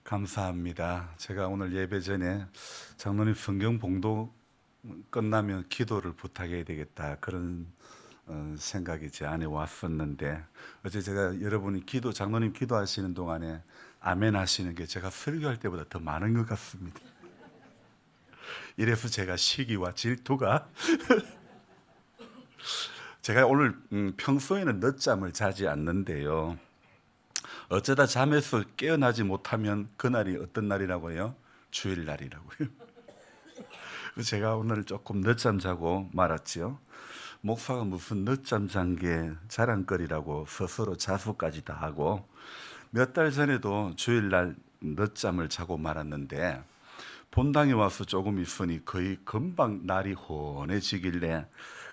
감사합니다. 제가 오늘 예배 전에 장로님 성경 봉독 끝나면 기도를 부탁해야 되겠다 그런 생각이 제 안에 왔었는데 어제 제가 여러분이 장로님 기도하시는 동안에 아멘 하시는 게 제가 설교할 때보다 더 많은 것 같습니다. 이래서 제가 시기와 질투가 제가 오늘 평소에는 늦잠을 자지 않는데요. 어쩌다 잠에서 깨어나지 못하면 그날이 어떤 날이라고요? 주일날이라고요. 제가 오늘 조금 늦잠 자고 말았지요. 목사가 무슨 늦잠 잔 게 자랑거리라고 스스로 자수까지 다 하고 몇 달 전에도 주일날 늦잠을 자고 말았는데 본당에 와서 조금 있으니 거의 금방 날이 훤해지길래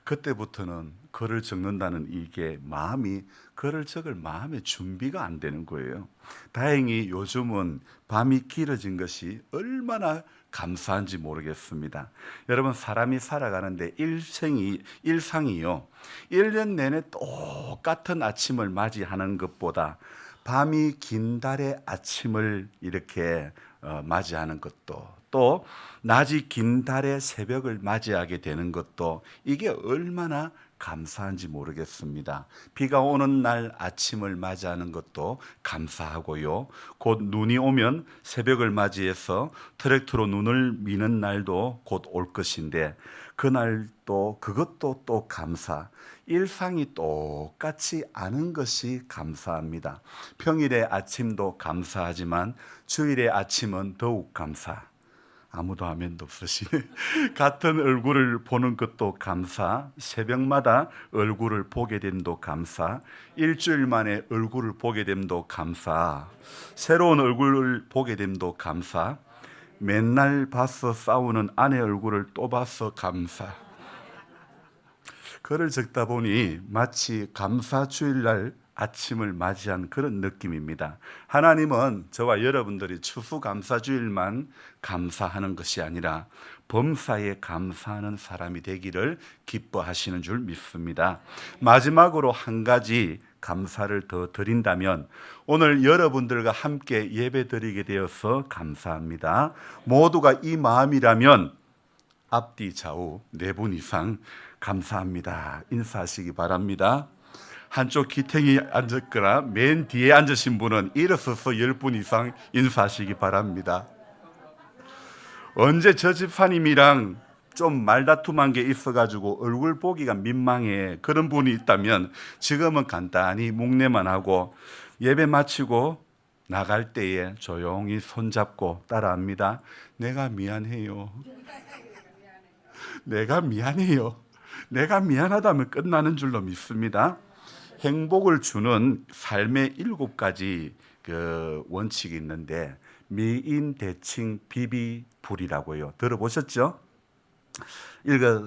그때부터는 글을 적는다는 이게 글을 적을 마음의 준비가 안 되는 거예요. 다행히 요즘은 밤이 길어진 것이 얼마나 감사한지 모르겠습니다. 여러분, 사람이 살아가는데 일상이요, 1년 내내 똑같은 아침을 맞이하는 것보다 밤이 긴 달의 아침을 이렇게 맞이하는 것도, 또 낮이 긴 달의 새벽을 맞이하게 되는 것도 이게 얼마나 감사한지 모르겠습니다. 비가 오는 날 아침을 맞이하는 것도 감사하고요. 곧 눈이 오면 새벽을 맞이해서 트랙터로 눈을 미는 날도 곧 올 것인데 그날도 그것도 또 감사. 일상이 똑같지 않은 것이 감사합니다. 평일의 아침도 감사하지만 주일의 아침은 더욱 감사. 아무도 아멘도 없으시네. 같은 얼굴을 보는 것도 감사, 새벽마다 얼굴을 보게 됨도 감사, 일주일 만에 얼굴을 보게 됨도 감사, 새로운 얼굴을 보게 됨도 감사, 맨날 봐서 싸우는 아내 얼굴을 또 봐서 감사. 글을 적다 보니 마치 감사주일날 아침을 맞이한 그런 느낌입니다. 하나님은 저와 여러분들이 추수감사주일만 감사하는 것이 아니라 범사에 감사하는 사람이 되기를 기뻐하시는 줄 믿습니다. 마지막으로 한 가지 감사를 더 드린다면 오늘 여러분들과 함께 예배드리게 되어서 감사합니다. 모두가 이 마음이라면 앞뒤 좌우 4분 이상 감사합니다 인사하시기 바랍니다. 한쪽 기탱이 앉았거나 맨 뒤에 앉으신 분은 일어서서 10분 이상 인사하시기 바랍니다. 언제 저 집사님이랑 좀 말다툼한 게 있어가지고 얼굴 보기가 민망해 그런 분이 있다면 지금은 간단히 묵례만 하고 예배 마치고 나갈 때에 조용히 손잡고 따라합니다. 내가 미안해요. 내가 미안해요. 내가 미안하다면 끝나는 줄로 믿습니다. 행복을 주는 삶의 7가지 원칙이 있는데 미인, 대칭, 비비, 불이라고요. 들어보셨죠?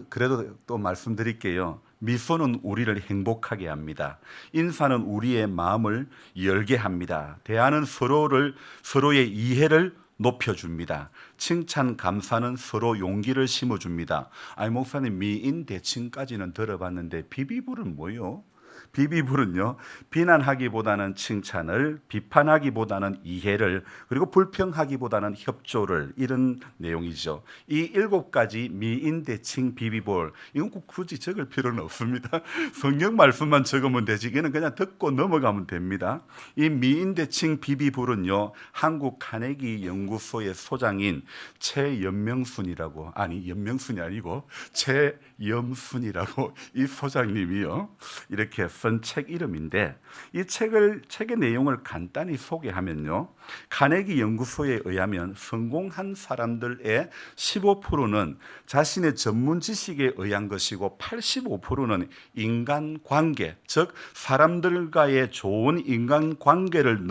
그래도 또 말씀드릴게요. 미소는 우리를 행복하게 합니다. 인사는 우리의 마음을 열게 합니다. 대화는 서로의 이해를 높여줍니다. 칭찬, 감사는 서로 용기를 심어줍니다. 아니 목사님, 미인 대칭까지는 들어봤는데 비비불은 뭐요? 비비불은요, 비난하기보다는 칭찬을, 비판하기보다는 이해를, 그리고 불평하기보다는 협조를, 이런 내용이죠. 이 7가지 미인, 대칭, 비비불, 이건 꼭 굳이 적을 필요는 없습니다. 성경 말씀만 적으면 되지, 이거는 그냥 듣고 넘어가면 됩니다. 이 미인, 대칭, 비비불은요, 한국 카네기 연구소의 소장인 최연명순이라고, 연명순이 아니고 최염순이라고 이 소장님이요, 이렇게 쓴 책 이름인데, 이 책의 내용을 간단히 소개하면요, 카네기 연구소에 의하면 성공한 사람들의 15%는 자신의 전문 지식에 의한 것이고 85%는 인간관계, 즉 사람들과의 좋은 인간관계를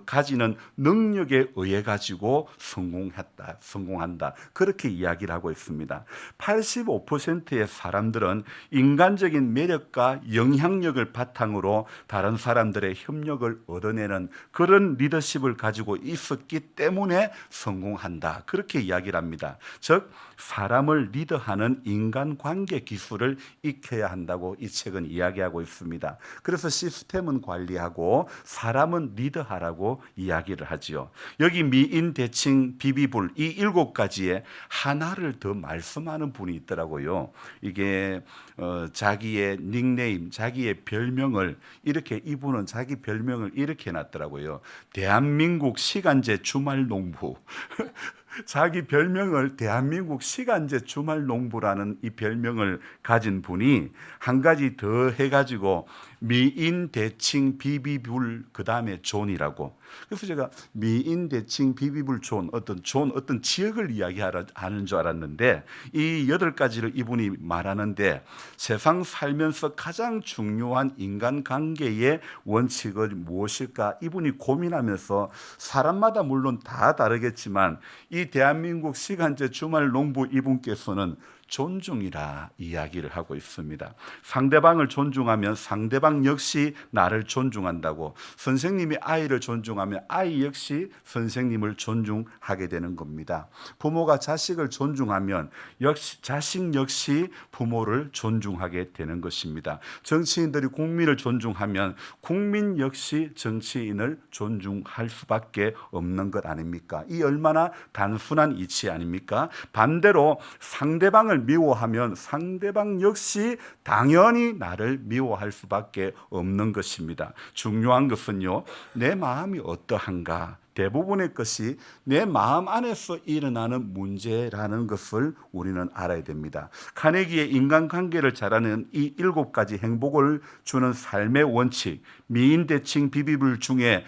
가지는 능력에 의해 가지고 성공한다. 그렇게 이야기를 하고 있습니다. 85%의 사람들은 인간적인 매력과 영향력을 바탕으로 다른 사람들의 협력을 얻어내는 그런 리더십을 가지고 있었기 때문에 성공한다. 그렇게 이야기를 합니다. 즉 사람을 리더하는 인간관계 기술을 익혀야 한다고 이 책은 이야기하고 있습니다. 그래서 시스템은 관리하고 사람은 리더하라. 있다라고 이야기를 하지요. 여기 미인, 대칭, 비비불 이 7가지의 하나를 더 말씀하는 분이 있더라고요. 이게 자기의 닉네임, 자기의 별명을 이렇게, 이분은 자기 별명을 이렇게 해놨더라고요. 대한민국 시간제 주말농부. 자기 별명을 대한민국 시간제 주말농부라는 이 별명을 가진 분이 한 가지 더 해가지고 미인, 대칭, 비비불, 그 다음에 존이라고. 그래서 제가 미인, 대칭, 비비불, 존, 어떤 지역을 이야기하는 줄 알았는데 이 8가지를 이분이 말하는데 세상 살면서 가장 중요한 인간관계의 원칙은 무엇일까? 이분이 고민하면서 사람마다 물론 다 다르겠지만 이 대한민국 시간제 주말 농부 이분께서는 존중이라 이야기를 하고 있습니다. 상대방을 존중하면 상대방 역시 나를 존중한다고, 선생님이 아이를 존중하면 아이 역시 선생님을 존중하게 되는 겁니다. 부모가 자식을 존중하면 자식 역시 부모를 존중하게 되는 것입니다. 정치인들이 국민을 존중하면 국민 역시 정치인을 존중할 수밖에 없는 것 아닙니까? 이 얼마나 단순한 이치 아닙니까? 반대로 상대방을 미워하면 상대방 역시 당연히 나를 미워할 수밖에 없는 것입니다. 중요한 것은요, 내 마음이 어떠한가? 대부분의 것이 내 마음 안에서 일어나는 문제라는 것을 우리는 알아야 됩니다. 카네기의 인간관계를 잘하는 이 7가지 행복을 주는 삶의 원칙, 미인, 대칭, 비비불 중에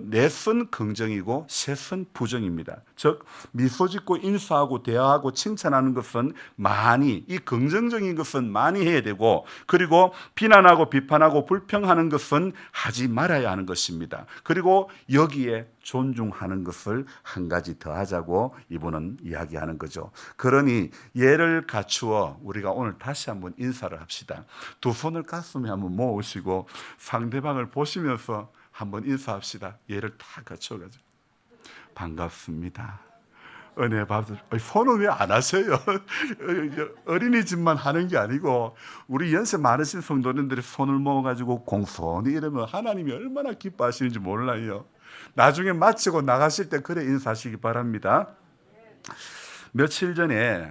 넷은 긍정이고 셋은 부정입니다. 즉 미소 짓고 인사하고 대화하고 칭찬하는 것은 많이, 이 긍정적인 것은 많이 해야 되고, 그리고 비난하고 비판하고 불평하는 것은 하지 말아야 하는 것입니다. 그리고 여기에 존중하는 것을 한 가지 더 하자고 이분은 이야기하는 거죠. 그러니 예를 갖추어 우리가 오늘 다시 한번 인사를 합시다. 두 손을 가슴에 한번 모으시고 상대방을 보시면서 한번 인사합시다. 얘를 다 갖춰가지고 반갑습니다. 은혜 받을. 손은 왜 안 하세요? 어린이집만 하는 게 아니고 우리 연세 많으신 성도님들이 손을 모아가지고 공손히 이러면 하나님이 얼마나 기뻐하시는지 몰라요. 나중에 마치고 나가실 때 그래 인사하시기 바랍니다. 며칠 전에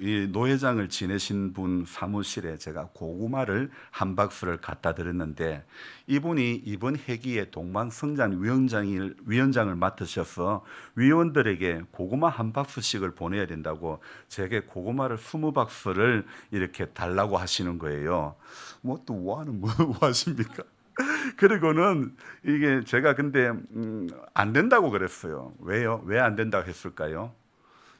이 노회장을 지내신 분 사무실에 제가 고구마를 한 박스를 갖다 드렸는데 이분이 이번 회기에 동방성장 위원장을 맡으셔서 위원들에게 고구마 한 박스씩을 보내야 된다고 제게 고구마를 20박스를 이렇게 달라고 하시는 거예요. 뭐 또 뭐하는 뭐 하십니까? 그리고는 이게 제가 근데 안 된다고 그랬어요. 왜요? 왜 안 된다고 했을까요?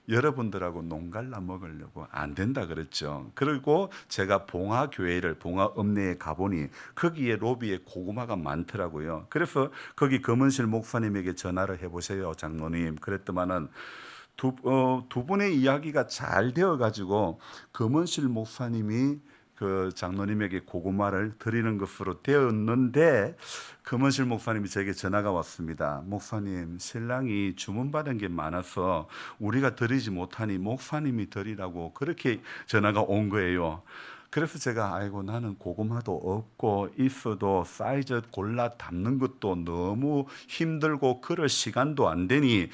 여러분들하고 농갈라 먹으려고 안 된다 그랬죠. 그리고 제가 봉화읍내에 가보니 거기에 로비에 고구마가 많더라고요. 그래서 거기 검은실 목사님에게 전화를 해보세요, 장로님. 그랬더만은 두 분의 이야기가 잘 되어가지고 검은실 목사님이 그 장로님에게 고구마를 드리는 것으로 되었는데 금원실 목사님이 제게 전화가 왔습니다. 목사님, 신랑이 주문받은 게 많아서 우리가 드리지 못하니 목사님이 드리라고 그렇게 전화가 온 거예요. 그래서 제가 아이고 나는 고구마도 없고 있어도 사이즈 골라 담는 것도 너무 힘들고 그럴 시간도 안 되니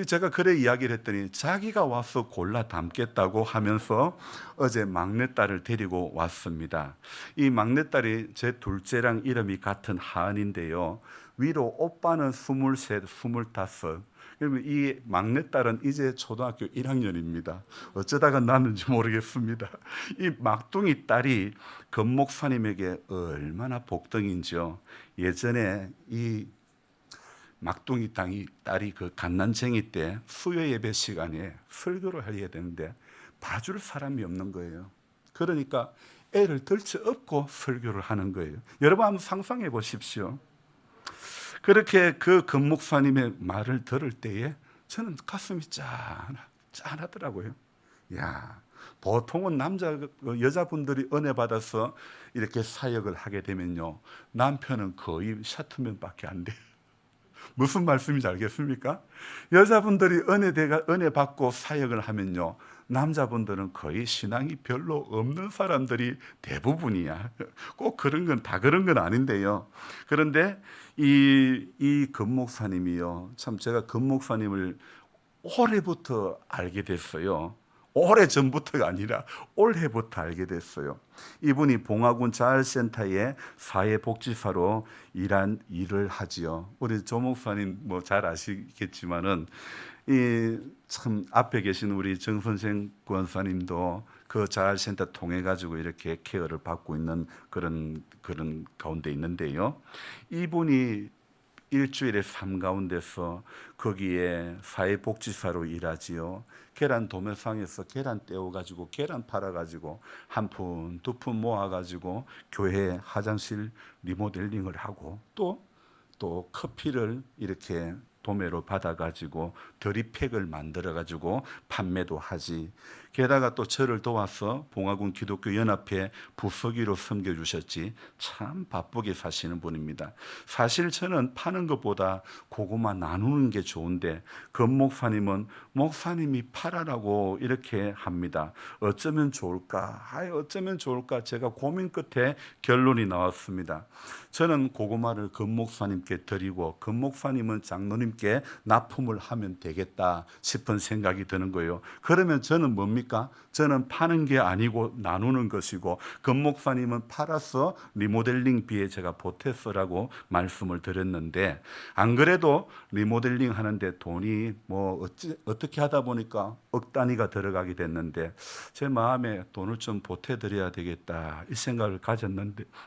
제가 그래 이야기를 했더니 자기가 와서 골라 담겠다고 하면서 어제 막내딸을 데리고 왔습니다. 이 막내딸이 제 둘째랑 이름이 같은 하은인데요. 위로 오빠는 23, 25. 그러면 이 막내딸은 이제 초등학교 1학년입니다. 어쩌다가 났는지 모르겠습니다. 이 막둥이 딸이 금 목사님에게 얼마나 복덩인지요. 예전에 이 막둥이 딸이 그 갓난쟁이 때 수요 예배 시간에 설교를 해야 되는데 봐줄 사람이 없는 거예요. 그러니까 애를 들쳐업고 설교를 하는 거예요. 여러분 한번 상상해 보십시오. 그렇게 그 금목사님의 말을 들을 때에 저는 가슴이 짠하더라고요. 야, 보통은 여자분들이 은혜 받아서 이렇게 사역을 하게 되면요, 남편은 거의 샤트맨밖에 안 돼요. 무슨 말씀인지 알겠습니까? 여자분들이 은혜 받고 사역을 하면요, 남자분들은 거의 신앙이 별로 없는 사람들이 대부분이야. 꼭 그런 건 다 그런 건 아닌데요. 그런데 이 금목사님이요, 참 제가 금목사님을 올해부터 알게 됐어요. 오래 전부터가 아니라 올해부터 알게 됐어요. 이분이 봉화군 자활센터의 사회복지사로 일을 하지요. 우리 조 목사님 뭐 잘 아시겠지만은 이 참 앞에 계신 우리 정선생 권사님도 그 자활센터 통해 가지고 이렇게 케어를 받고 있는 그런 가운데 있는데요. 이분이 일주일에 삶 가운데서 거기에 사회복지사로 일하지요. 계란 도매상에서 계란 떼어가지고 계란 팔아가지고 한 푼, 두 푼 모아가지고 교회 화장실 리모델링을 하고 또 커피를 이렇게 도매로 받아가지고 드립팩을 만들어가지고 판매도 하지. 게다가 또 저를 도와서 봉화군 기독교 연합회 부서기로 섬겨주셨지. 참 바쁘게 사시는 분입니다. 사실 저는 파는 것보다 고구마 나누는 게 좋은데 금 목사님은 목사님이 팔아라고 이렇게 합니다. 어쩌면 좋을까? 어쩌면 좋을까? 제가 고민 끝에 결론이 나왔습니다. 저는 고구마를 금 목사님께 드리고 금 목사님은 장로님께 납품을 하면 되겠다 싶은 생각이 드는 거예요. 그러면 저는 뭡니까? 저는 파는 게 아니고 나누는 것이고 금 목사님은 팔아서 리모델링비에 제가 보태서라고 말씀을 드렸는데, 안 그래도 리모델링 하는데 돈이 뭐 어떻게 하다 보니까 억 단위가 들어가게 됐는데 제 마음에 돈을 좀 보태드려야 되겠다 이 생각을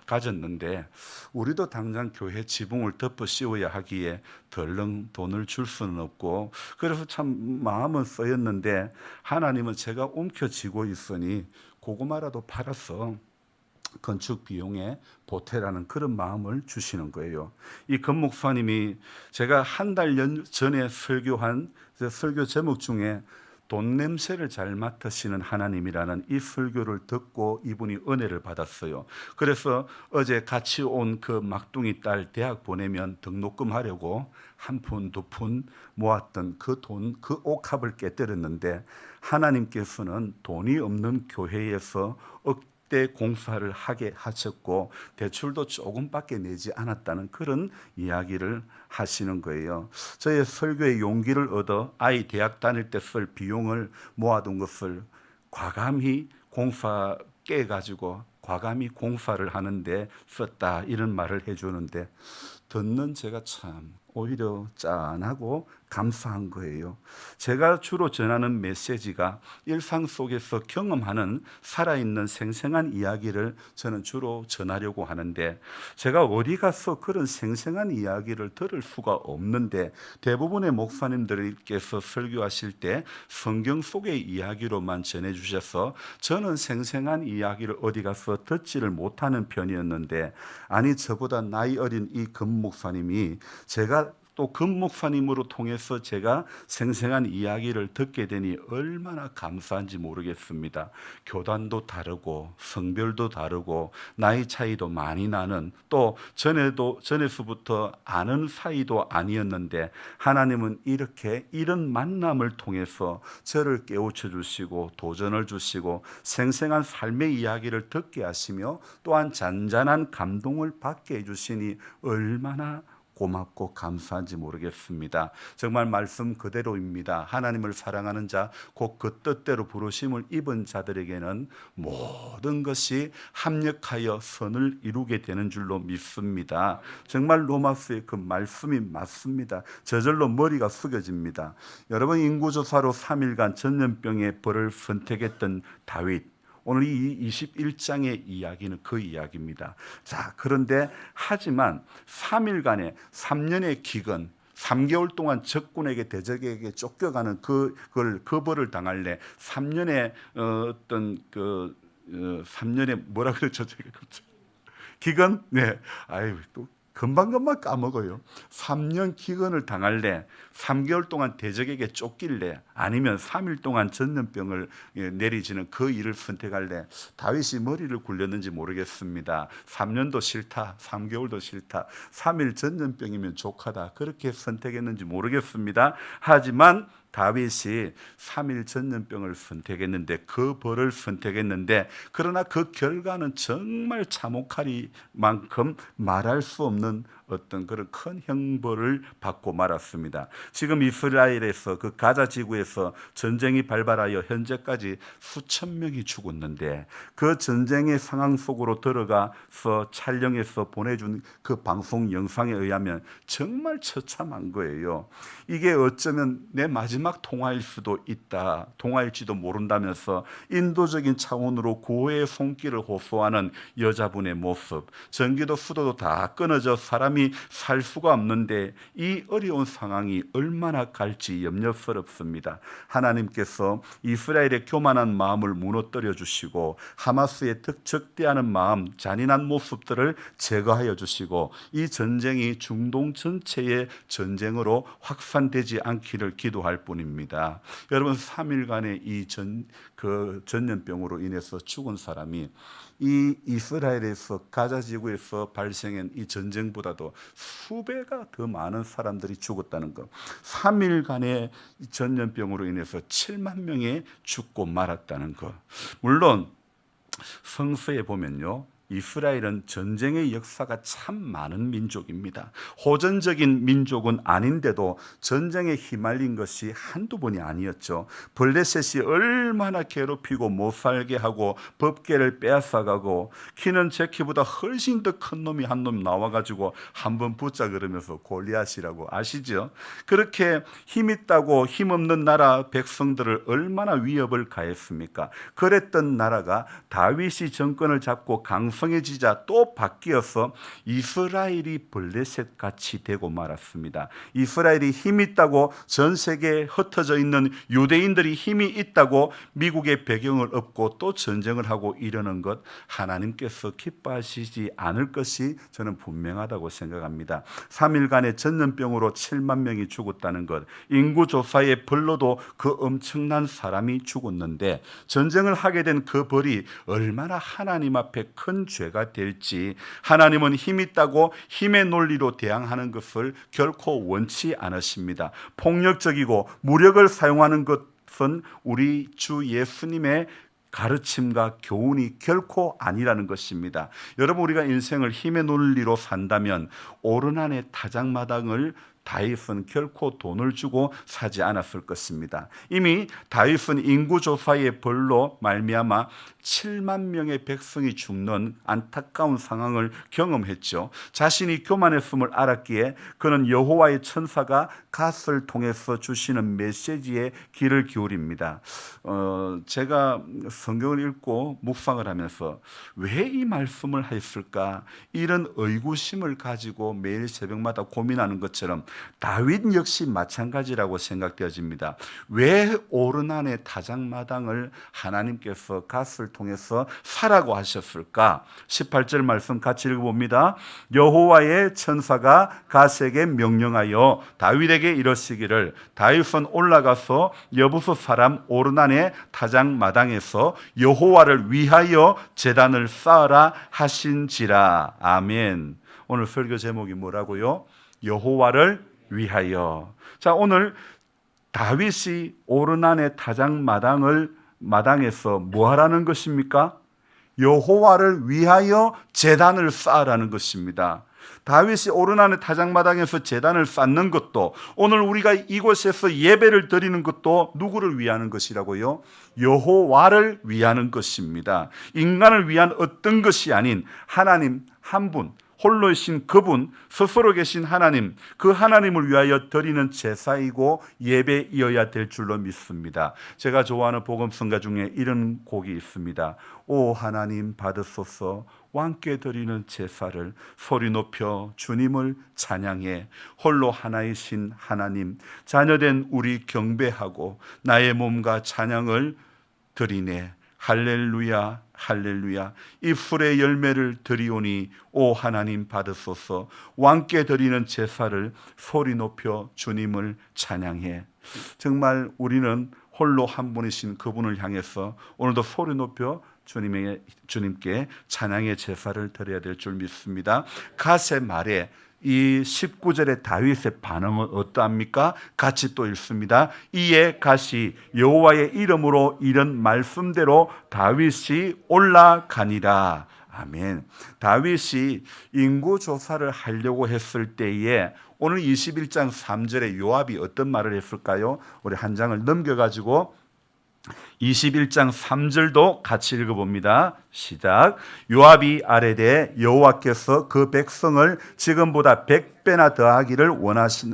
가졌는데 우리도 당장 교회 지붕을 덮어 씌워야 하기에 덜렁 돈을 줄 수는 없고, 그래서 참 마음은 쓰였는데 하나님은 제가 움켜쥐고 있으니 고구마라도 팔아서 건축 비용에 보태라는 그런 마음을 주시는 거예요. 이 금목사님이 제가 한 달 전에 설교한 설교 제목 중에 돈 냄새를 잘 맡으시는 하나님이라는 이 설교를 듣고 이분이 은혜를 받았어요. 그래서 어제 같이 온 그 막둥이 딸 대학 보내면 등록금 하려고 한 푼, 두 푼 모았던 그 돈, 그 옥합을 깨뜨렸는데 하나님께서는 돈이 없는 교회에서 때 공사를 하게 하셨고 대출도 조금밖에 내지 않았다는 그런 이야기를 하시는 거예요. 저의 설교에 용기를 얻어 아이 대학 다닐 때 쓸 비용을 모아둔 것을 과감히 공사 깨가지고 과감히 공사를 하는데 썼다 이런 말을 해주는데 듣는 제가 참 오히려 짠하고 감사한 거예요. 제가 주로 전하는 메시지가 일상 속에서 경험하는 살아있는 생생한 이야기를 저는 주로 전하려고 하는데 제가 어디 가서 그런 생생한 이야기를 들을 수가 없는데 대부분의 목사님들께서 설교하실 때 성경 속의 이야기로만 전해주셔서 저는 생생한 이야기를 어디 가서 듣지를 못하는 편이었는데, 아니 저보다 나이 어린 이 금 목사님이 제가 또 금 목사님으로 통해서 제가 생생한 이야기를 듣게 되니 얼마나 감사한지 모르겠습니다. 교단도 다르고 성별도 다르고 나이 차이도 많이 나는, 또 전에서부터 아는 사이도 아니었는데 하나님은 이렇게 이런 만남을 통해서 저를 깨우쳐 주시고 도전을 주시고 생생한 삶의 이야기를 듣게 하시며 또한 잔잔한 감동을 받게 해주시니 얼마나 고맙고 감사한지 모르겠습니다. 정말 말씀 그대로입니다. 하나님을 사랑하는 자, 곧 그 뜻대로 부르심을 입은 자들에게는 모든 것이 합력하여 선을 이루게 되는 줄로 믿습니다. 정말 로마서의 그 말씀이 맞습니다. 저절로 머리가 숙여집니다. 여러분, 인구조사로 3일간 전염병의 벌을 선택했던 다윗, 오늘 이 21장의 이야기는 그 이야기입니다. 자, 그런데 하지만 3일간의 3년의 기근, 3개월 동안 적군에게 대적에게 쫓겨가는 그 벌을 당할래 3년의 어떤 3년의 뭐라 그랬죠? 기근? 네. 아유, 또 금방금방 까먹어요. 3년 기근을 당할래, 3개월 동안 대적에게 쫓길래, 아니면 3일 동안 전염병을 내리지는 그 일을 선택할래. 다윗이 머리를 굴렸는지 모르겠습니다. 3년도 싫다, 3개월도 싫다, 3일 전염병이면 족하다, 그렇게 선택했는지 모르겠습니다. 하지만 다윗이 3일 전염병을 선택했는데, 그 벌을 선택했는데, 그러나 그 결과는 정말 참혹하리만큼 말할 수 없는 어떤 그런 큰 형벌을 받고 말았습니다. 지금 이스라엘에서, 그 가자 지구에서 전쟁이 발발하여 현재까지 수천 명이 죽었는데, 그 전쟁의 상황 속으로 들어가서 촬영해서 보내준 그 방송 영상에 의하면 정말 처참한 거예요. 이게 어쩌면 내 마지막 통화일 수도 있다, 통화일지도 모른다면서 인도적인 차원으로 구호의 손길을 호소하는 여자분의 모습, 전기도 수도도 다 끊어져 사람이 살 수가 없는데 이 어려운 상황이 얼마나 갈지 염려스럽습니다. 하나님께서 이스라엘의 교만한 마음을 무너뜨려 주시고, 하마스의 적대하는 마음, 잔인한 모습들을 제거하여 주시고, 이 전쟁이 중동 전체의 전쟁으로 확산되지 않기를 기도할 뿐입니다. 여러분, 3일간의 이 전염병으로 인해서 죽은 사람이 이 이스라엘에서 가자 지구에서 발생한 이 전쟁보다도 수배가 더 많은 사람들이 죽었다는 것. 3일간의 전염병으로 인해서 7만 명이 죽고 말았다는 것. 물론 성서에 보면요, 이스라엘은 전쟁의 역사가 참 많은 민족입니다. 호전적인 민족은 아닌데도 전쟁에 휘말린 것이 한두 번이 아니었죠. 블레셋이 얼마나 괴롭히고 못 살게 하고 법궤를 빼앗아가고, 키는 제 키보다 훨씬 더 큰 놈이 한 놈 나와가지고 한번 붙자 그러면서 골리앗이라고 아시죠? 그렇게 힘있다고 힘없는 나라 백성들을 얼마나 위협을 가했습니까? 그랬던 나라가 다윗이 정권을 잡고 강성해지자 또 바뀌어서 이스라엘이 블레셋 같이 되고 말았습니다. 이스라엘이 힘 있다고 전 세계에 흩어져 있는 유대인들이 힘이 있다고 미국의 배경을 업고 또 전쟁을 하고 이러는 것, 하나님께서 기뻐하시지 않을 것이 저는 분명하다고 생각합니다. 3일간의 전염병으로 7만 명이 죽었다는 것, 인구조사의 벌로도 그 엄청난 사람이 죽었는데, 전쟁을 하게 된 그 벌이 얼마나 하나님 앞에 큰 죄가 될지, 하나님은 힘 있다고 힘의 논리로 대항하는 것을 결코 원치 않으십니다. 폭력적이고 무력을 사용하는 것은 우리 주 예수님의 가르침과 교훈이 결코 아니라는 것입니다. 여러분, 우리가 인생을 힘의 논리로 산다면 오르난의 타작마당을 다윗은 결코 돈을 주고 사지 않았을 것입니다. 이미 다윗은 인구조사의 벌로 말미암아 7만 명의 백성이 죽는 안타까운 상황을 경험했죠. 자신이 교만했음을 알았기에 그는 여호와의 천사가 갓을 통해서 주시는 메시지에 귀를 기울입니다. 제가 성경을 읽고 묵상을 하면서 왜 이 말씀을 했을까, 이런 의구심을 가지고 매일 새벽마다 고민하는 것처럼 다윗 역시 마찬가지라고 생각되어집니다. 왜 오르난의 타작마당을 하나님께서 갓을 통해서 사라고 하셨을까? 18절 말씀 같이 읽어봅니다. 여호와의 천사가 갓에게 명령하여 다윗에게 이르시기를, 다윗은 올라가서 여부스 사람 오르난의 타작마당에서 여호와를 위하여 제단을 쌓으라 하신지라. 아멘. 오늘 설교 제목이 뭐라고요? 여호와를 위하여. 자, 오늘 다윗이 오르난의 마당에서 뭐 하라는 것입니까? 여호와를 위하여 제단을 쌓으라는 것입니다. 다윗이 오르난의 타작마당에서 제단을 쌓는 것도, 오늘 우리가 이곳에서 예배를 드리는 것도 누구를 위하는 것이라고요? 여호와를 위하는 것입니다. 인간을 위한 어떤 것이 아닌 하나님 한 분, 홀로이신 그분, 스스로 계신 하나님, 그 하나님을 위하여 드리는 제사이고 예배이어야 될 줄로 믿습니다. 제가 좋아하는 복음성가 중에 이런 곡이 있습니다. 오 하나님 받으소서 왕께 드리는 제사를, 소리 높여 주님을 찬양해. 홀로 하나이신 하나님, 자녀된 우리 경배하고 나의 몸과 찬양을 드리네. 할렐루야 할렐루야. 이 풀의 열매를 드리오니 오 하나님 받으소서. 왕께 드리는 제사를 소리 높여 주님을 찬양해. 정말 우리는 홀로 한 분이신 그분을 향해서 오늘도 소리 높여 주님께 찬양의 제사를 드려야 될 줄 믿습니다. 가세 말에 이 19절의 다윗의 반응은 어떠합니까? 같이 또 읽습니다. 이에 갓이 여호와의 이름으로 이런 말씀대로 다윗이 올라가니라. 아멘. 다윗이 인구조사를 하려고 했을 때에 오늘 21장 3절에 요압이 어떤 말을 했을까요? 우리 한 장을 넘겨가지고 21장 3절도 같이 읽어봅니다. 시작. 요압이 아뢰되 여호와께서 그 백성을 지금보다 100배나 더하기를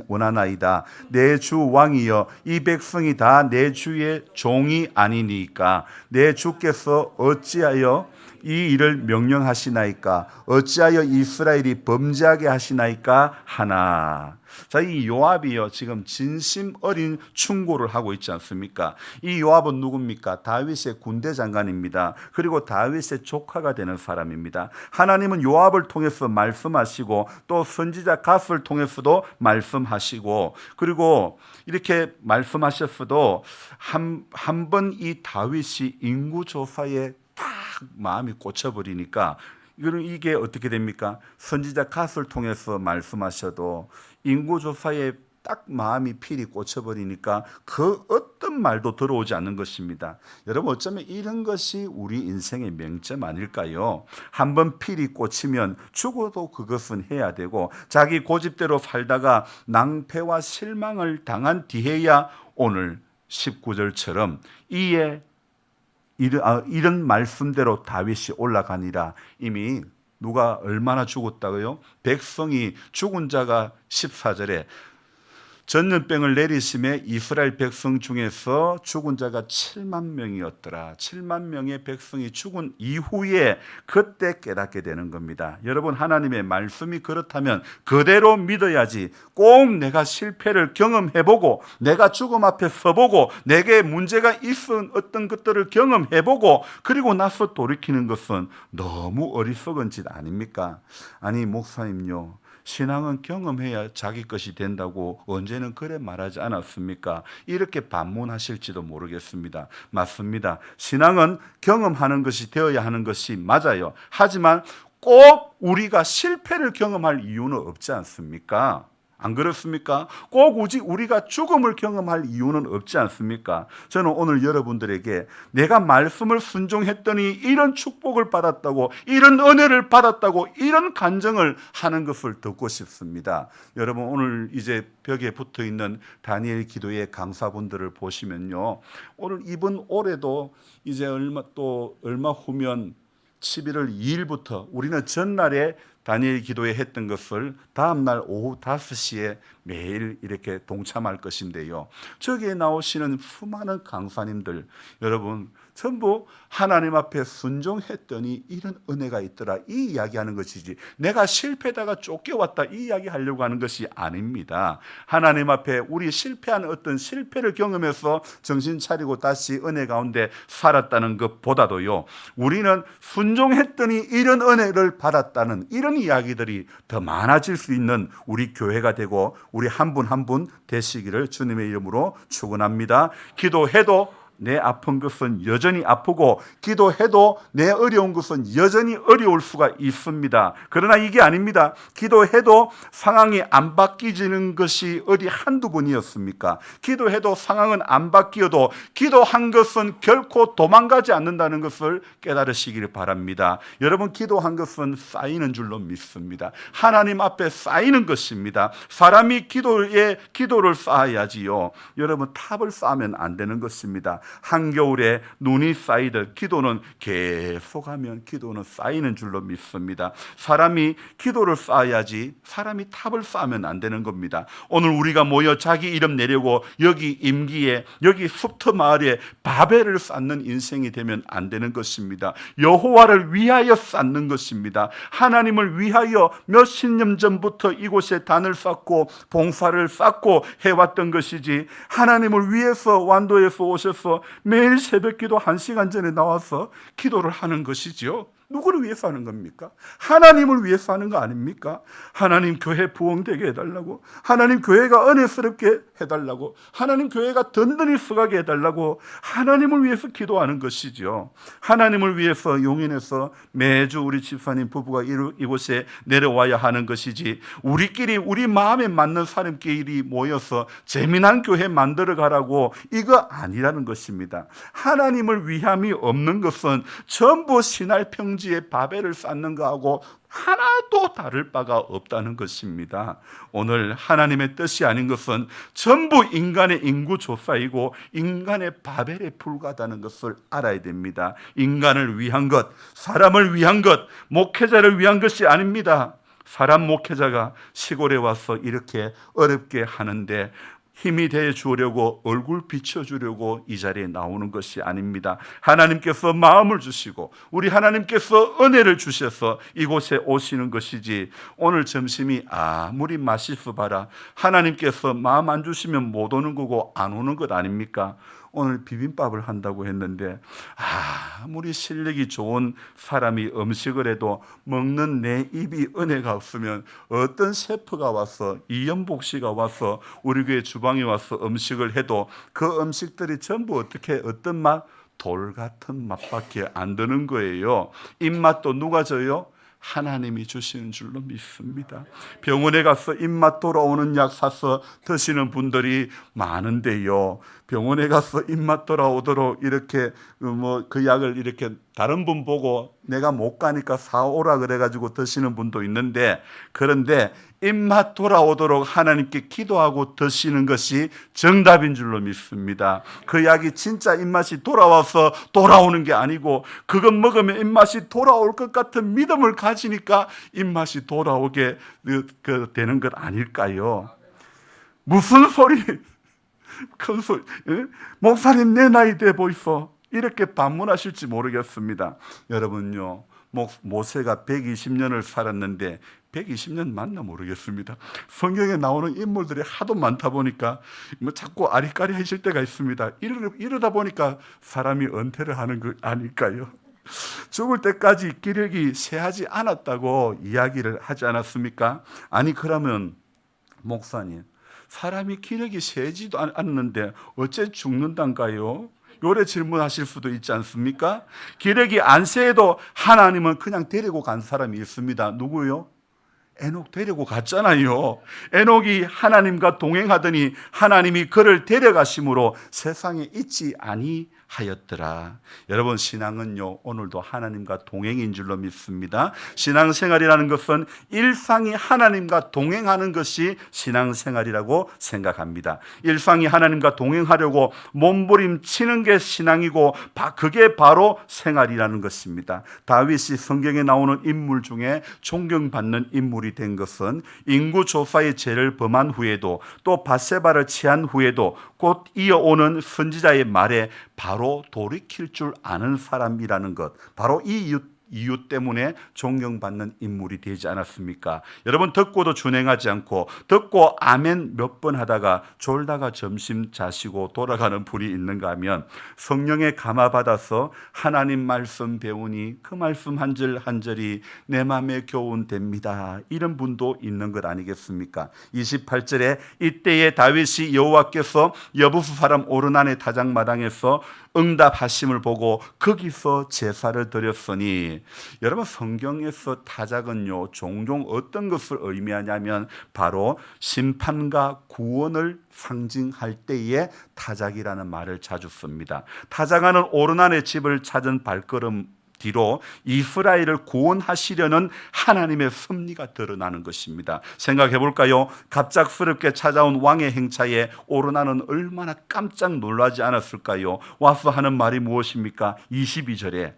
원하나이다. 내 주 왕이여, 이 백성이 다 내 주의 종이 아니니까 내 주께서 어찌하여 이 일을 명령하시나이까? 어찌하여 이스라엘이 범죄하게 하시나이까? 하나. 자, 이 요압이요, 지금 진심 어린 충고를 하고 있지 않습니까? 이 요압은 누굽니까? 다윗의 군대 장관입니다. 그리고 다윗의 조카가 되는 사람입니다. 하나님은 요압을 통해서 말씀하시고 또 선지자 갓을 통해서도 말씀하시고, 그리고 이렇게 말씀하셨어도 한 번 이 다윗이 인구조사에 딱 마음이 꽂혀버리니까 이게 어떻게 됩니까? 선지자 갓을 통해서 말씀하셔도 인구조사에 딱 마음이 필이 꽂혀버리니까 그 어떤 말도 들어오지 않는 것입니다. 여러분, 어쩌면 이런 것이 우리 인생의 명점 아닐까요? 한번 필이 꽂히면 죽어도 그것은 해야 되고, 자기 고집대로 살다가 낭패와 실망을 당한 뒤에야 오늘 19절처럼 이에 이런 말씀대로 다윗이 올라가니라. 이미 누가 얼마나 죽었다고요? 백성이 죽은 자가 14절에 전염병을 내리심에 이스라엘 백성 중에서 죽은 자가 7만 명이었더라. 7만 명의 백성이 죽은 이후에 그때 깨닫게 되는 겁니다. 여러분, 하나님의 말씀이 그렇다면 그대로 믿어야지. 꼭 내가 실패를 경험해보고 내가 죽음 앞에 서보고 내게 문제가 있은 어떤 것들을 경험해보고 그리고 나서 돌이키는 것은 너무 어리석은 짓 아닙니까? 아니, 목사님요, 신앙은 경험해야 자기 것이 된다고 언제는 그래 말하지 않았습니까? 이렇게 반문하실지도 모르겠습니다. 맞습니다. 신앙은 경험하는 것이 되어야 하는 것이 맞아요. 하지만 꼭 우리가 실패를 경험할 이유는 없지 않습니까? 안 그렇습니까? 꼭 우리가 죽음을 경험할 이유는 없지 않습니까? 저는 오늘 여러분들에게 내가 말씀을 순종했더니 이런 축복을 받았다고, 이런 은혜를 받았다고, 이런 간증을 하는 것을 듣고 싶습니다. 여러분, 오늘 이제 벽에 붙어 있는 다니엘 기도의 강사분들을 보시면요, 오늘 이번 올해도 이제 얼마 후면 11월 2일부터 우리는 전날에 다니엘 기도회 했던 것을 다음날 오후 5시에 매일 이렇게 동참할 것인데요, 저기에 나오시는 수많은 강사님들 여러분 전부 하나님 앞에 순종했더니 이런 은혜가 있더라, 이 이야기하는 것이지 내가 실패다가 쫓겨왔다 이 이야기하려고 하는 것이 아닙니다. 하나님 앞에 우리 실패한 어떤 실패를 경험해서 정신 차리고 다시 은혜 가운데 살았다는 것보다도요, 우리는 순종했더니 이런 은혜를 받았다는 이런 이야기들이 더 많아질 수 있는 우리 교회가 되고 우리 한 분 한 분 되시기를 주님의 이름으로 축원합니다. 기도해도 내 아픈 것은 여전히 아프고 기도해도 내 어려운 것은 여전히 어려울 수가 있습니다. 그러나 이게 아닙니다. 기도해도 상황이 안 바뀌지는 것이 어디 한두 번이었습니까? 기도해도 상황은 안 바뀌어도 기도한 것은 결코 도망가지 않는다는 것을 깨달으시기를 바랍니다. 여러분, 기도한 것은 쌓이는 줄로 믿습니다. 하나님 앞에 쌓이는 것입니다. 사람이 기도를 쌓아야지요. 여러분, 탑을 쌓으면 안 되는 것입니다. 한겨울에 눈이 쌓이듯 기도는 계속하면 기도는 쌓이는 줄로 믿습니다. 사람이 기도를 쌓아야지 사람이 탑을 쌓으면 안 되는 겁니다. 오늘 우리가 모여 자기 이름 내려고 여기 임기에 여기 숲터 마을에 바벨을 쌓는 인생이 되면 안 되는 것입니다. 여호와를 위하여 쌓는 것입니다. 하나님을 위하여 몇십 년 전부터 이곳에 단을 쌓고 봉사를 쌓고 해왔던 것이지, 하나님을 위해서 완도에서 오셔서 위해서 매일 새벽기도 1시간 전에 나와서 기도를 하는 것이지요. 누구를 위해서 하는 겁니까? 하나님을 위해서 하는 거 아닙니까? 하나님 교회 부흥되게 해달라고, 하나님 교회가 은혜스럽게 해달라고, 하나님 교회가 든든히 서가게 해달라고 하나님을 위해서 기도하는 것이죠. 하나님을 위해서 용인에서 매주 우리 집사님 부부가 이곳에 내려와야 하는 것이지, 우리끼리 우리 마음에 맞는 사람끼리 모여서 재미난 교회 만들어 가라고, 이거 아니라는 것입니다. 하나님을 위함이 없는 것은 전부 신할 평지에 바벨을 쌓는 거하고 하나도 다를 바가 없다는 것입니다. 오늘 하나님의 뜻이 아닌 것은 전부 인간의 인구조사이고 인간의 바벨에 불과하다는 것을 알아야 됩니다. 인간을 위한 것, 사람을 위한 것, 목회자를 위한 것이 아닙니다. 사람 목회자가 시골에 와서 이렇게 어렵게 하는데 힘이 돼 주려고, 얼굴 비춰주려고 이 자리에 나오는 것이 아닙니다. 하나님께서 마음을 주시고 우리 하나님께서 은혜를 주셔서 이곳에 오시는 것이지, 오늘 점심이 아무리 맛있어 봐라 하나님께서 마음 안 주시면 못 오는 거고 안 오는 것 아닙니까? 오늘 비빔밥을 한다고 했는데 아무리 실력이 좋은 사람이 음식을 해도 먹는 내 입이 은혜가 없으면 어떤 셰프가 와서, 이연복 씨가 와서 우리 교회 주방에 와서 음식을 해도 그 음식들이 전부 어떤 맛? 돌 같은 맛밖에 안 드는 거예요. 입맛도 누가 줘요? 하나님이 주시는 줄로 믿습니다. 병원에 가서 입맛 돌아오는 약 사서 드시는 분들이 많은데요, 병원에 가서 입맛 돌아오도록 이렇게 그 약을 이렇게 다른 분 보고 내가 못 가니까 사오라 그래가지고 드시는 분도 있는데, 그런데 입맛 돌아오도록 하나님께 기도하고 드시는 것이 정답인 줄로 믿습니다. 그 약이 진짜 입맛이 돌아와서 돌아오는 게 아니고, 그것 먹으면 입맛이 돌아올 것 같은 믿음을 가지니까 입맛이 돌아오게 되는 것 아닐까요? 무슨 소리, 큰 소리, 목사님 내 나이 돼 보이소, 이렇게 반문하실지 모르겠습니다. 여러분요, 모세가 120년을 살았는데 120년 맞나 모르겠습니다. 성경에 나오는 인물들이 하도 많다 보니까 자꾸 아리까리하실 때가 있습니다. 이러다 보니까 사람이 은퇴를 하는 거 아닐까요? 죽을 때까지 기력이 쇠하지 않았다고 이야기를 하지 않았습니까? 아니 그러면 목사님, 사람이 기력이 쇠지도 않는데 어째 죽는단가요? 요래 질문하실 수도 있지 않습니까? 기력이 안 쇠해도 하나님은 그냥 데리고 간 사람이 있습니다. 누구요? 에녹 데리고 갔잖아요. 에녹이 하나님과 동행하더니 하나님이 그를 데려가심으로 세상에 있지 아니하였더라. 여러분, 신앙은요, 오늘도 하나님과 동행인 줄로 믿습니다. 신앙생활이라는 것은 일상이 하나님과 동행하는 것이 신앙생활이라고 생각합니다. 일상이 하나님과 동행하려고 몸부림치는 게 신앙이고, 그게 바로 생활이라는 것입니다. 다윗이 성경에 나오는 인물 중에 존경받는 인물이 된 것은 인구조사의 죄를 범한 후에도, 또 밧세바를 취한 후에도 곧 이어오는 선지자의 말에 바로 돌이킬 줄 아는 사람이라는 것, 바로 이 이유 때문에 존경받는 인물이 되지 않았습니까? 여러분, 듣고도 준행하지 않고 듣고 아멘 몇 번 하다가 졸다가 점심 자시고 돌아가는 분이 있는가 하면, 성령에 감화받아서 하나님 말씀 배우니 그 말씀 한 절 한 절이 내 마음에 교훈됩니다, 이런 분도 있는 것 아니겠습니까? 28절에 이때에 다윗이 여호와께서 여부수 사람 오르난의 타작마당에서 응답하심을 보고 거기서 제사를 드렸으니, 여러분, 성경에서 타작은요 종종 어떤 것을 의미하냐면 바로 심판과 구원을 상징할 때에 타작이라는 말을 자주 씁니다. 타작하는 오르난의 집을 찾은 발걸음 뒤로 이스라엘을 구원하시려는 하나님의 섭리가 드러나는 것입니다. 생각해 볼까요? 갑작스럽게 찾아온 왕의 행차에 오르나는 얼마나 깜짝 놀라지 않았을까요? 와서 하는 말이 무엇입니까? 22절에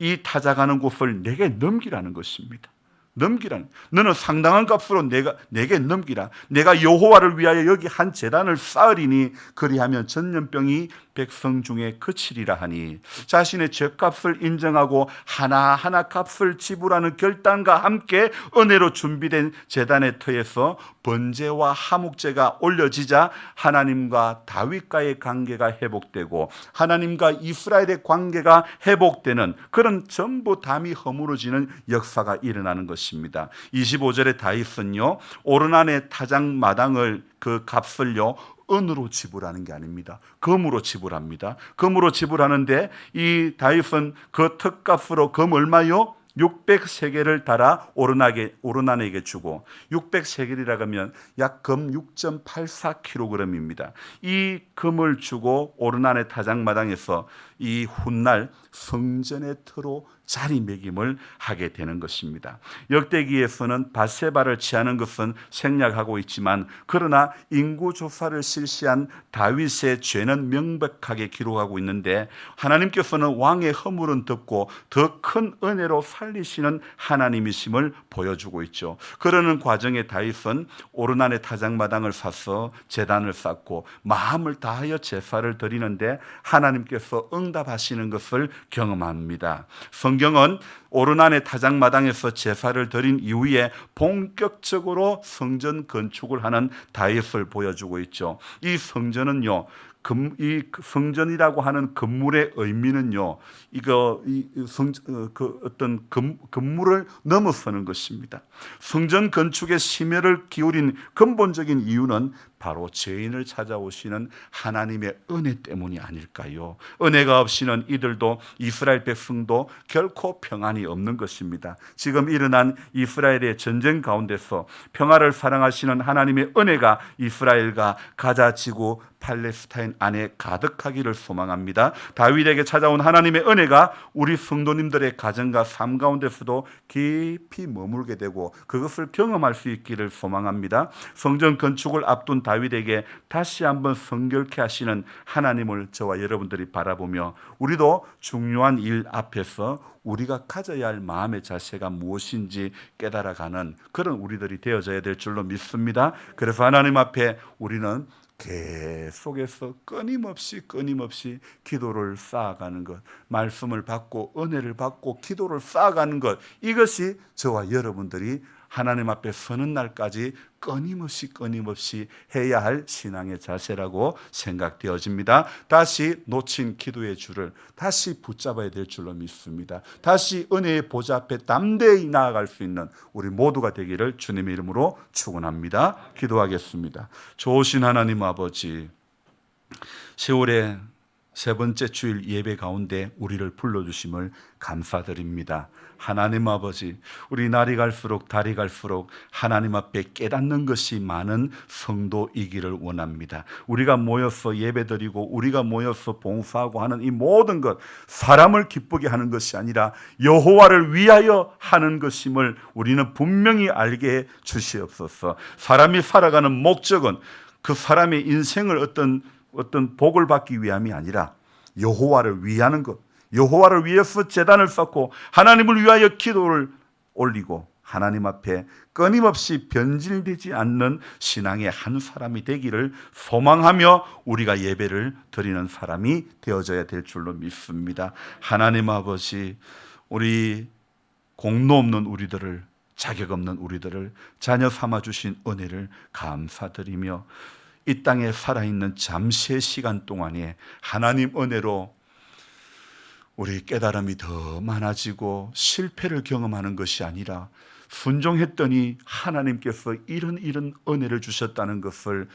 이 타작하는 곳을 내게 넘기라는 것입니다. 넘기라는, 너는 상당한 값으로 내게 넘기라. 내가 여호와를 위하여 여기 한 제단을 쌓으리니 그리하면 전염병이 백성 중에 그치리라 하니, 자신의 죄값을 인정하고 하나하나 값을 지불하는 결단과 함께 은혜로 준비된 제단의 터에서 번제와 화목제가 올려지자 하나님과 다윗과의 관계가 회복되고 하나님과 이스라엘의 관계가 회복되는 그런 전부 담이 허물어지는 역사가 일어나는 것입니다. 25절에 다윗은요, 오르난의 타작마당을 그 값을요 은으로 지불하는 게 아닙니다. 금으로 지불합니다. 금으로 지불하는데 이 다윗은 그 턱값으로 금 얼마요? 600세겔을 달아 오르난에게 주고, 600세겔이라 하면 약 금 6.84kg입니다. 이 금을 주고 오르난의 타작마당에서 이 훗날 성전의 터로 자리매김을 하게 되는 것입니다. 역대기에서는 밧세바를 취하는 것은 생략하고 있지만, 그러나 인구조사를 실시한 다윗의 죄는 명백하게 기록하고 있는데, 하나님께서는 왕의 허물은 덮고 더 큰 은혜로 살리시는 하나님이심을 보여주고 있죠. 그러는 과정에 다윗은 오르난의 타작마당을 사서 제단을 쌓고 마음을 다하여 제사를 드리는데 하나님께서 응답하시는 것을 경험합니다. 성경은 오르난의 타작마당에서 제사를 드린 이후에 본격적으로 성전 건축을 하는 다윗을 보여주고 있죠. 이 성전은요, 이 성전이라고 하는 건물의 의미는요, 어떤 건물을 넘어서는 것입니다. 성전 건축에 심혈을 기울인 근본적인 이유는 바로 죄인을 찾아오시는 하나님의 은혜 때문이 아닐까요? 은혜가 없이는 이들도, 이스라엘 백성도 결코 평안이 없는 것입니다. 지금 일어난 이스라엘의 전쟁 가운데서 평화를 사랑하시는 하나님의 은혜가 이스라엘과 가자 지구 팔레스타인 안에 가득하기를 소망합니다. 다윗에게 찾아온 하나님의 은혜가 우리 성도님들의 가정과 삶 가운데서도 깊이 머물게 되고 그것을 경험할 수 있기를 소망합니다. 성전 건축을 앞둔 다윗에게 다시 한번 성결케 하시는 하나님을 저와 여러분들이 바라보며, 우리도 중요한 일 앞에서 우리가 가져야 할 마음의 자세가 무엇인지 깨달아가는 그런 우리들이 되어져야 될 줄로 믿습니다. 그래서 하나님 앞에 우리는 계속해서 끊임없이 기도를 쌓아가는 것, 말씀을 받고 은혜를 받고 기도를 쌓아가는 것, 이것이 저와 여러분들이 하나님 앞에 서는 날까지 끊임없이 해야 할 신앙의 자세라고 생각되어집니다. 다시 놓친 기도의 줄을 다시 붙잡아야 될 줄로 믿습니다. 다시 은혜의 보좌 앞에 담대히 나아갈 수 있는 우리 모두가 되기를 주님의 이름으로 축원합니다. 기도하겠습니다. 좋으신 하나님 아버지, 10월의 세 번째 주일 예배 가운데 우리를 불러주심을 감사드립니다. 하나님 아버지, 우리 날이 갈수록 달이 갈수록 하나님 앞에 깨닫는 것이 많은 성도이기를 원합니다. 우리가 모여서 예배드리고 우리가 모여서 봉사하고 하는 이 모든 것, 사람을 기쁘게 하는 것이 아니라 여호와를 위하여 하는 것임을 우리는 분명히 알게 해 주시옵소서. 사람이 살아가는 목적은 그 사람의 인생을 어떤 복을 받기 위함이 아니라 여호와를 위하는 것, 여호와를 위해서 제단을 쌓고 하나님을 위하여 기도를 올리고 하나님 앞에 끊임없이 변질되지 않는 신앙의 한 사람이 되기를 소망하며 우리가 예배를 드리는 사람이 되어져야 될 줄로 믿습니다. 하나님 아버지, 우리 공로 없는 우리들을, 자격 없는 우리들을 자녀 삼아 주신 은혜를 감사드리며 이 땅에 살아있는 잠시의 시간 동안에 하나님 은혜로 우리 깨달음이 더 많아지고 실패를 경험하는 것이 아니라 순종했더니 하나님께서 이런 은혜를 주셨다는 것을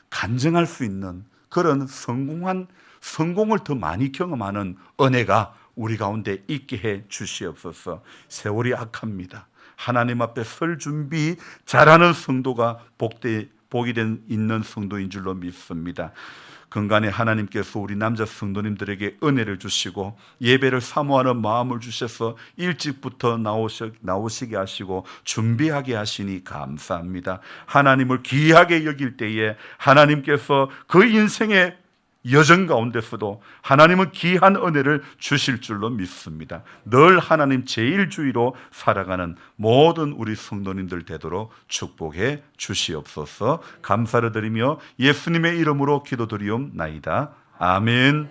간증할 수 있는 그런 성공을 더 많이 경험하는 은혜가 우리 가운데 있게 해 주시옵소서. 세월이 악합니다. 하나님 앞에 설 준비 잘하는 성도가 복이 있는 성도인 줄로 믿습니다. 근간에 하나님께서 우리 남자 성도님들에게 은혜를 주시고 예배를 사모하는 마음을 주셔서 일찍부터 나오시게 하시고 준비하게 하시니 감사합니다. 하나님을 귀하게 여길 때에 하나님께서 그 인생의 여정 가운데서도 하나님은 귀한 은혜를 주실 줄로 믿습니다. 늘 하나님 제일주의로 살아가는 모든 우리 성도님들 되도록 축복해 주시옵소서. 감사를 드리며 예수님의 이름으로 기도드리옵나이다. 아멘.